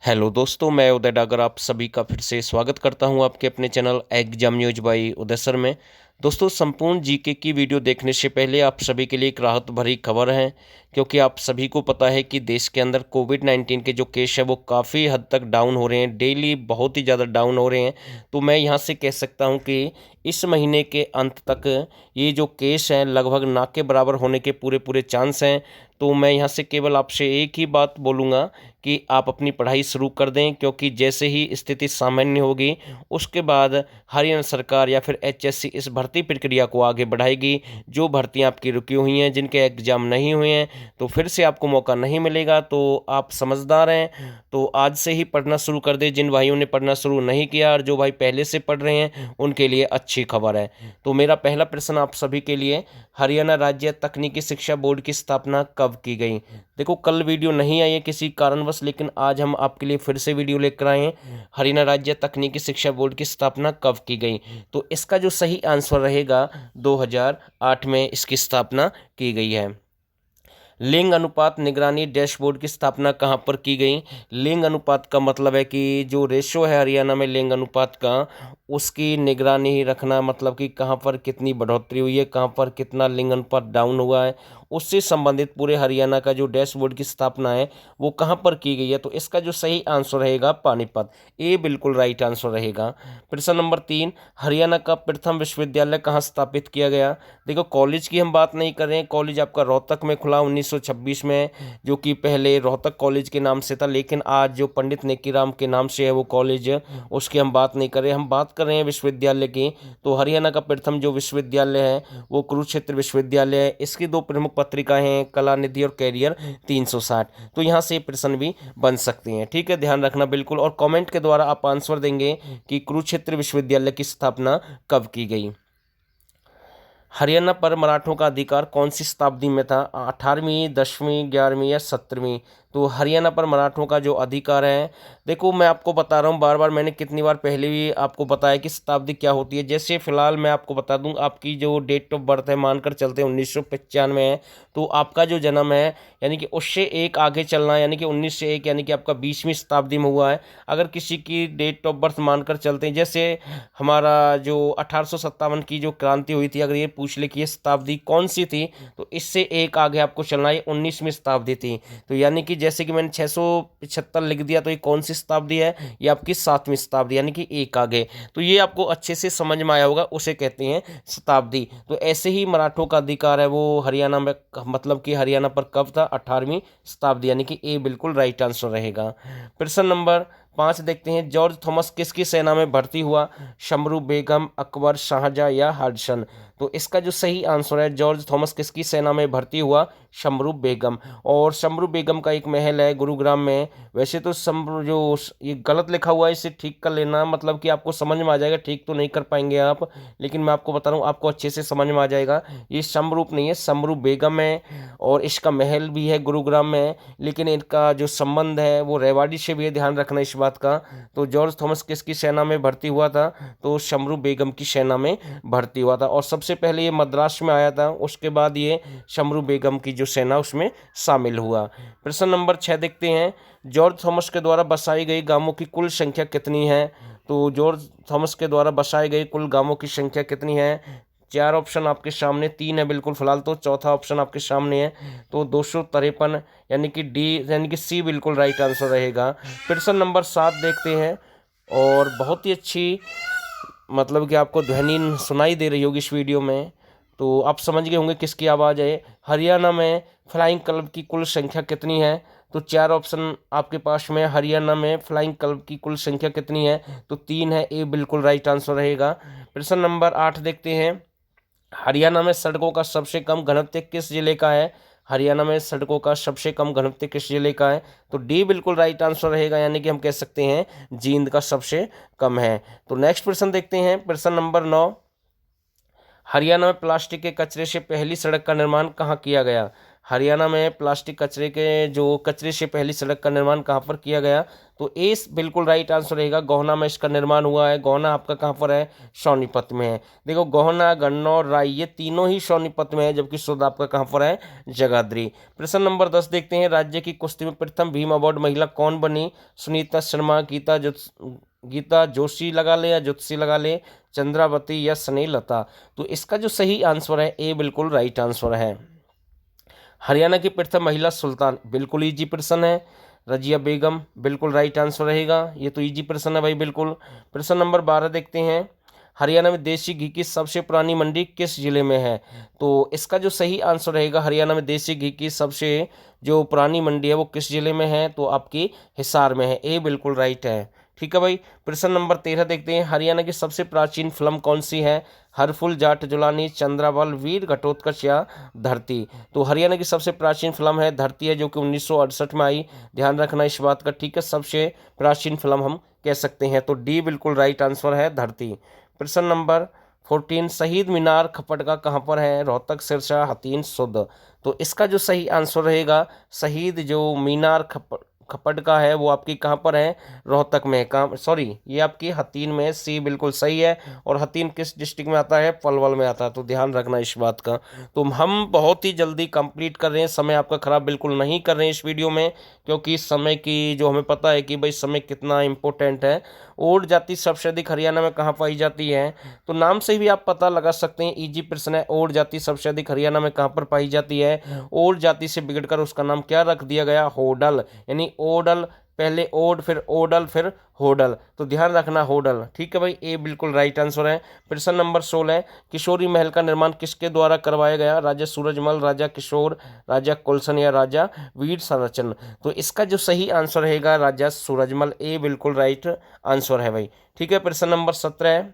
Hello दोस्तों, मैं उदय डागर आप सभी का फिर से स्वागत करता हूं आपके अपने channel exam news by Uday sir में। दोस्तों, संपूर्ण जीके की वीडियो देखने से पहले आप सभी के लिए एक राहत भरी खबर है, क्योंकि आप सभी को पता है कि देश के अंदर कोविड-19 के जो केस है वो काफ़ी हद तक डाउन हो रहे हैं, डेली बहुत ही ज़्यादा डाउन हो रहे हैं। तो मैं यहाँ से कह सकता हूँ कि इस महीने के अंत तक ये जो केस हैं लगभग ना के बराबर होने के पूरे पूरे चांस हैं। तो मैं यहाँ से केवल आपसे एक ही बात बोलूँगा कि आप अपनी पढ़ाई शुरू कर दें, क्योंकि जैसे ही स्थिति सामान्य होगी उसके बाद हरियाणा सरकार या फिर एचएससी इस भर्ती प्रक्रिया को आगे बढ़ाएगी। जो भर्तियां आपकी रुकी हुई हैं, जिनके एग्ज़ाम नहीं हुए हैं, तो फिर से आपको मौका नहीं मिलेगा। तो आप समझदार हैं तो आज से ही पढ़ना शुरू कर दें। जिन भाइयों ने पढ़ना शुरू नहीं किया और जो भाई पहले से पढ़ रहे हैं उनके लिए अच्छी खबर है। तो मेरा पहला प्रश्न आप सभी के लिए, हरियाणा राज्य तकनीकी शिक्षा बोर्ड की स्थापना कब की गई? देखो, कल वीडियो नहीं आई है किसी कारणवश, लेकिन आज हम आपके लिए फिर से वीडियो लेकर आए हैं। हरियाणा राज्य तकनीकी शिक्षा बोर्ड की स्थापना कब की गई? तो इसका जो सही आंसर रहेगा, 2008 में इसकी स्थापना की गई है। लिंग अनुपात निगरानी डैशबोर्ड की स्थापना कहाँ पर की गई? लिंग अनुपात का मतलब है कि जो रेशो है हरियाणा में लिंग अनुपात का, उसकी निगरानी रखना, मतलब कि कहाँ पर कितनी बढ़ोतरी हुई है, कहाँ पर कितना लिंग अनुपात डाउन हुआ है, उससे संबंधित पूरे हरियाणा का जो डैशबोर्ड की स्थापना है वो कहाँ पर की गई है? तो इसका जो सही आंसर रहेगा पानीपत। ये बिल्कुल राइट आंसर रहेगा। प्रश्न नंबर 3, हरियाणा का प्रथम विश्वविद्यालय कहाँ स्थापित किया गया? देखो, कॉलेज की हम बात नहीं कर रहे हैं। कॉलेज आपका रोहतक में खुला 1926 में, जो कि पहले रोहतक कॉलेज के नाम से था, लेकिन आज जो पंडित नेकीराम के नाम से है वो कॉलेज, उसकी हम बात नहीं कर रहे। हम बात कर रहे हैं विश्वविद्यालय की। तो हरियाणा का प्रथम जो विश्वविद्यालय है वो कुरुक्षेत्र विश्वविद्यालय है। इसकी दो प्रमुख पत्रिकाएं हैं, कला निधि और कैरियर 360। तो यहाँ से प्रश्न भी बन सकते हैं, ठीक है, ध्यान रखना बिल्कुल। और कमेंट के द्वारा आप आंसर देंगे कि कुरुक्षेत्र विश्वविद्यालय की स्थापना कब की गई। हरियाणा पर मराठों का अधिकार कौन सी शताब्दी में था? 18वीं, 10वीं, 11वीं या 17वीं? तो हरियाणा पर मराठों का जो अधिकार है, देखो मैं आपको बता रहा हूँ बार बार, मैंने कितनी बार पहले भी आपको बताया कि शताब्दी क्या होती है। जैसे फिलहाल मैं आपको बता दूं, आपकी जो डेट ऑफ बर्थ है मानकर चलते हैं 1995 है, तो आपका जो जन्म है यानी कि उससे एक आगे चलना है, यानी कि 19 से 1, यानी कि आपका 20वीं शताब्दी में हुआ है। अगर किसी की डेट ऑफ बर्थ मानकर चलते हैं, जैसे हमारा जो 1857 की जो क्रांति हुई थी, अगर ये पूछ ले कि ये शताब्दी कौन सी थी, तो इससे एक आगे आपको चलना है, 19वीं शताब्दी थी। तो यानी कि जैसे कि मैंने 675 लिख दिया, तो ये कौन सी शताब्दी है? ये आपकी 7वीं शताब्दी, यानी कि एक आगे। तो ये आपको अच्छे से समझ में आया होगा, उसे कहते हैं शताब्दी। तो ऐसे ही मराठों का अधिकार है वो हरियाणा में, मतलब कि हरियाणा पर कब था? 18वीं शताब्दी, यानी कि ए बिल्कुल राइट आंसर रहेगा। प्रश्न नंबर 5 देखते हैं, जॉर्ज थॉमस किसकी सेना में भर्ती हुआ? शमरू बेगम, अकबर, शाहजहां या हडसन? तो इसका जो सही आंसर है, जॉर्ज थॉमस किसकी सेना में भर्ती हुआ? शमरू बेगम। और शमरू बेगम का एक महल है गुरुग्राम में। वैसे तो शमरू जो ये गलत लिखा हुआ है, इसे ठीक कर लेना, मतलब कि आपको समझ में आ जाएगा। ठीक तो नहीं कर पाएंगे आप, लेकिन मैं आपको बता रहा हूँ, आपको अच्छे से समझ में आ जाएगा। ये शमरूप नहीं है, शमरू बेगम है, और इसका महल भी है गुरुग्राम में, लेकिन इनका जो संबंध है वो रेवाड़ी से भी है, ध्यान रखना इस बात का। तो जॉर्ज थॉमस किसकी सेना में भर्ती हुआ था? तो शमरू बेगम की सेना में भर्ती हुआ था, और सबसे पहले ये मद्रास में आया था, उसके बाद ये शमरू बेगम की जो सेना उसमें शामिल हुआ। प्रश्न नंबर 6 देखते हैं, जॉर्ज थॉमस के द्वारा बसाई गई गांवों की कुल संख्या कितनी है? तो जॉर्ज थॉमस के द्वारा बसाए गए कुल गांवों की संख्या कितनी है? 4 ऑप्शन आपके सामने, 3 है बिल्कुल फिलहाल, तो चौथा ऑप्शन आपके सामने है, तो 253, यानी कि डी, यानी कि सी बिल्कुल राइट आंसर रहेगा। प्रश्न नंबर 7 देखते हैं, और बहुत ही अच्छी, मतलब कि आपको ध्वनि सुनाई दे रही होगी इस वीडियो में, तो आप समझ गए होंगे किसकी आवाज़ है। हरियाणा में फ्लाइंग क्लब की कुल संख्या कितनी है? तो 4 ऑप्शन आपके पास में, हरियाणा में फ्लाइंग क्लब की कुल संख्या कितनी है? तो 3 है, ए बिल्कुल राइट आंसर रहेगा। प्रश्न नंबर 8 देखते हैं, हरियाणा में सड़कों का सबसे कम घनत्व किस जिले का है? हरियाणा में सड़कों का सबसे कम घनत्व किस जिले का है? तो डी बिल्कुल राइट आंसर रहेगा, यानी कि हम कह सकते हैं जींद का सबसे कम है। तो नेक्स्ट प्रश्न देखते हैं, प्रश्न नंबर 9, हरियाणा में प्लास्टिक के कचरे से पहली सड़क का निर्माण कहाँ किया गया? हरियाणा में प्लास्टिक कचरे के जो कचरे से पहली सड़क का निर्माण कहाँ पर किया गया? तो ए बिल्कुल राइट आंसर रहेगा, गोहना में इसका निर्माण हुआ है। गोहना आपका कहाँ पर है? सोनीपत में है। देखो गोहना, गन्नौर, राई ये तीनों ही सोनीपत में है, जबकि सुध आपका कहाँ पर है? जगाधरी। प्रश्न नंबर 10 देखते हैं, राज्य की कुश्ती में प्रथम भीम अवार्ड महिला कौन बनी? सुनीता शर्मा, गीता जोशी लगा ले या ज्योतिषी लगा ले, चंद्रावती या स्नेहलता? तो इसका जो सही आंसर है ए बिल्कुल राइट आंसर है। हरियाणा की प्रथम महिला सुल्तान, बिल्कुल इजी प्रश्न है, रजिया बेगम, बिल्कुल राइट आंसर रहेगा। ये तो इजी प्रश्न है भाई, बिल्कुल। प्रश्न नंबर 12 देखते हैं, हरियाणा में देसी घी की सबसे पुरानी मंडी किस जिले में है? तो इसका जो सही आंसर रहेगा, हरियाणा में देसी घी की सबसे जो पुरानी मंडी है वो किस जिले में है? तो आपकी हिसार में है। ए बिल्कुल राइट है। ठीक है भाई। प्रश्न नंबर 13 देखते हैं, हरियाणा की सबसे प्राचीन फिल्म कौन सी है? हरफुल, जाट जुलानी, चंद्रावल, वीर घटोत्कच या धरती? तो हरियाणा की सबसे प्राचीन फिल्म है धरती है, जो कि 1968 में आई। ध्यान रखना इस बात का, ठीक है। सबसे प्राचीन फिल्म हम कह सकते हैं, तो डी बिल्कुल राइट आंसर है, धरती। प्रश्न नंबर 14, शहीद मीनार खपड़का कहाँ पर है? रोहतक, सिरसा, हथीन, सुध? तो इसका जो सही आंसर रहेगा, शहीद जो मीनार खपड़का है वो आपकी कहाँ पर है? रोहतक में। कहाँ, सॉरी, ये आपकी हथीन में। सी बिल्कुल सही है। और हथीन किस डिस्ट्रिक्ट में आता है? पलवल में आता है, तो ध्यान रखना इस बात का। तो हम बहुत ही जल्दी कंप्लीट कर रहे हैं, समय आपका खराब बिल्कुल नहीं कर रहे हैं इस वीडियो में, क्योंकि समय की जो हमें पता है कि भाई समय कितना इंपॉर्टेंट है। ओड जाति सबसे अधिक हरियाणा में कहाँ पाई जाती है? तो नाम से भी आप पता लगा सकते हैं, इजी प्रश्न है। ओड जाति सबसे अधिक हरियाणा में कहाँ पर पाई जाती है? ओड जाति से बिगड़कर उसका नाम क्या रख दिया गया? होडल, यानी ओडल, पहले ओड फिर ओडल फिर होडल, तो ध्यान रखना होडल। ठीक है भाई, ए बिल्कुल राइट आंसर है। प्रश्न नंबर 16, किशोरी महल का निर्माण किसके द्वारा करवाया गया? राजा सूरजमल, राजा किशोर, राजा कुलसन या राजा वीर संरचन? तो इसका जो सही आंसर रहेगा, राजा सूरजमल। ए बिल्कुल राइट आंसर है भाई। ठीक है। प्रश्न नंबर 17,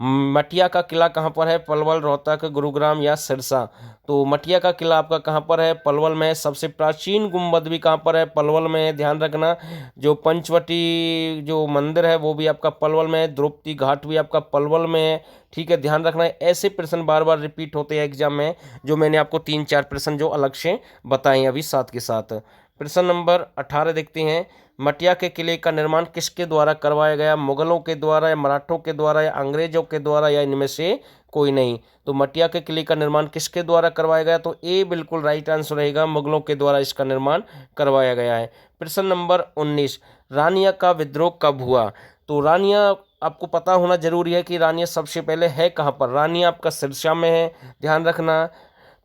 मटिया का किला कहाँ पर है? पलवल, रोहतक, गुरुग्राम या सिरसा? तो मटिया का किला आपका कहाँ पर है? पलवल में। सबसे प्राचीन गुंबद भी कहाँ पर है? पलवल में। ध्यान रखना, जो पंचवटी जो मंदिर है वो भी आपका पलवल में है। द्रौपदी घाट भी आपका पलवल में है। ठीक है, ध्यान रखना है। ऐसे प्रश्न बार बार रिपीट होते हैं एग्जाम में, जो मैंने आपको 3-4 प्रश्न जो अलग से बताए अभी साथ के साथ। प्रश्न नंबर 18 देखते हैं, मटिया के किले का निर्माण किसके द्वारा करवाया गया? मुगलों के द्वारा या मराठों के द्वारा या अंग्रेजों के द्वारा या इनमें से कोई नहीं? तो मटिया के किले का निर्माण किसके द्वारा करवाया गया? तो ए बिल्कुल राइट आंसर रहेगा, मुगलों के द्वारा इसका निर्माण करवाया गया है। प्रश्न नंबर 19, रानिया का विद्रोह कब हुआ? तो रानिया आपको पता होना जरूरी है कि रानिया सबसे पहले है कहाँ पर? रानिया आपका सिरसा में है, ध्यान रखना।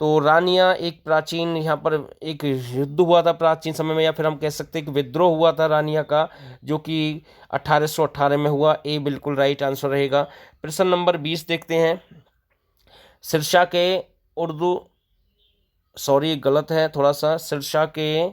तो रानिया एक प्राचीन, यहाँ पर एक युद्ध हुआ था प्राचीन समय में, या फिर हम कह सकते हैं कि विद्रोह हुआ था रानिया का, जो कि 1818 में हुआ। ए बिल्कुल राइट आंसर रहेगा। प्रश्न नंबर 20 देखते हैं, सिरसा के उर्दू, सॉरी गलत है थोड़ा सा, सिरसा के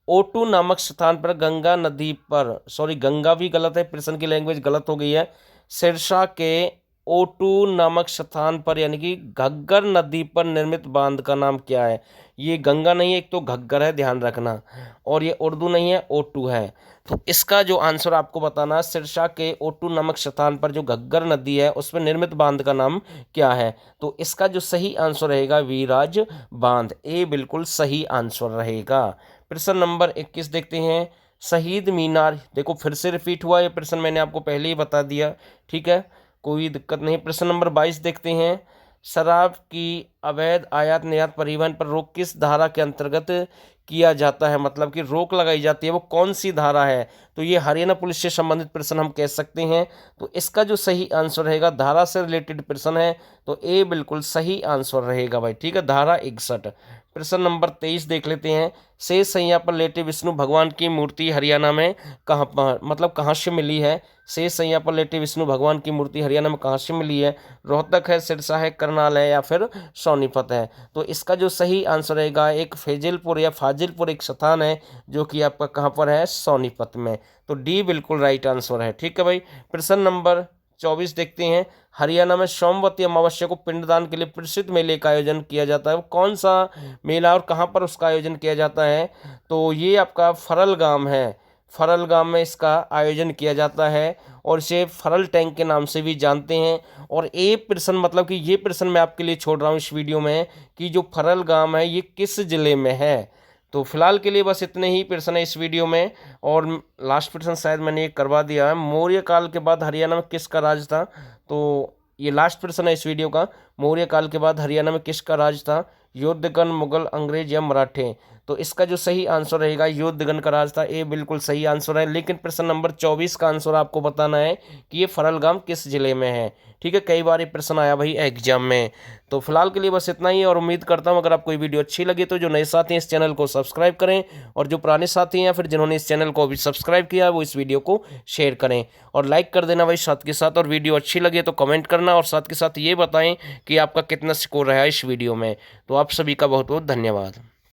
ओटू नामक स्थान पर गंगा नदी पर, सॉरी गंगा भी गलत है, प्रश्न की लैंग्वेज गलत हो गई है। सिरसा के ओटू नामक स्थान पर यानी कि घग्गर नदी पर निर्मित बांध का नाम क्या है? ये गंगा नहीं है, एक तो घग्गर है, ध्यान रखना, और ये उर्दू नहीं है, ओटू है। तो इसका जो आंसर आपको बताना, सिरसा के ओटू नामक स्थान पर जो घग्गर नदी है उस पर निर्मित बांध का नाम क्या है? तो इसका जो सही आंसर रहेगा, वीराज बांध। ए बिल्कुल सही आंसर रहेगा। प्रश्न नंबर 21 देखते हैं, शहीद मीनार, देखो फिर से रिपीट हुआ, ये प्रश्न मैंने आपको पहले ही बता दिया, ठीक है, कोई दिक्कत नहीं। प्रश्न नंबर 22 देखते हैं, शराब की अवैध आयात निर्यात परिवहन पर रोक किस धारा के अंतर्गत किया जाता है? मतलब कि रोक लगाई जाती है, वो कौन सी धारा है? तो ये हरियाणा पुलिस से संबंधित प्रश्न हम कह सकते हैं। तो इसका जो सही आंसर रहेगा, धारा से रिलेटेड प्रश्न है, तो ए बिल्कुल सही आंसर रहेगा भाई। ठीक है, धारा 61। प्रश्न नंबर 23 देख लेते हैं, शेष सैया पर लेटे विष्णु भगवान की मूर्ति हरियाणा में कहाँ पर, मतलब कहाँ से मिली है? शेष सैया पर लेटे विष्णु भगवान की मूर्ति हरियाणा में कहाँ से मिली है? रोहतक है, सिरसा है, करनाल है या फिर सोनीपत है? तो इसका जो सही आंसर रहेगा, एक फैजिलपुर या फाजिलपुर एक स्थान है, जो कि आपका कहाँ पर है? सोनीपत में। तो डी बिल्कुल राइट आंसर है। ठीक है भाई। प्रश्न नंबर 24 देखते हैं, हरियाणा में सोमवती अमावस्या को पिंडदान के लिए प्रसिद्ध मेले का आयोजन किया जाता है, वो कौन सा मेला और कहाँ पर उसका आयोजन किया जाता है? तो ये आपका फरल गांव है, फरल गांव में इसका आयोजन किया जाता है और इसे फरल टैंक के नाम से भी जानते हैं। और ये प्रश्न मतलब कि ये प्रश्न मैं आपके लिए छोड़ रहा हूँ इस वीडियो में कि जो फरल गांव है ये किस ज़िले में है। तो फिलहाल के लिए बस इतने ही प्रश्न है इस वीडियो में। और लास्ट प्रश्न शायद मैंने ये करवा दिया है, मौर्य काल के बाद हरियाणा में किसका राज था। तो ये लास्ट प्रश्न है इस वीडियो का, मौर्य काल के बाद हरियाणा में किसका राज था, योद्धगण, मुगल, अंग्रेज या मराठे। तो इसका जो सही आंसर रहेगा योद्धगण का राज था, ये बिल्कुल सही आंसर है। लेकिन प्रश्न नंबर 24 का आंसर आपको बताना है कि ये फरल गांव किस जिले में है। ठीक है, कई बार ये प्रश्न आया भाई एग्जाम में। तो फिलहाल के लिए बस इतना ही, और उम्मीद करता हूँ अगर आपको ये वीडियो अच्छी लगी तो जो नए साथी हैं इस चैनल को सब्सक्राइब करें, और जो पुराने साथी हैं या फिर जिन्होंने इस चैनल को अभी सब्सक्राइब किया है वो इस वीडियो को शेयर करें और लाइक कर देना भाई साथ के साथ। और वीडियो अच्छी लगे तो कमेंट करना, और साथ के साथ ये बताएं कि आपका कितना स्कोर रहा है इस वीडियो में। तो आप सभी का बहुत बहुत धन्यवाद।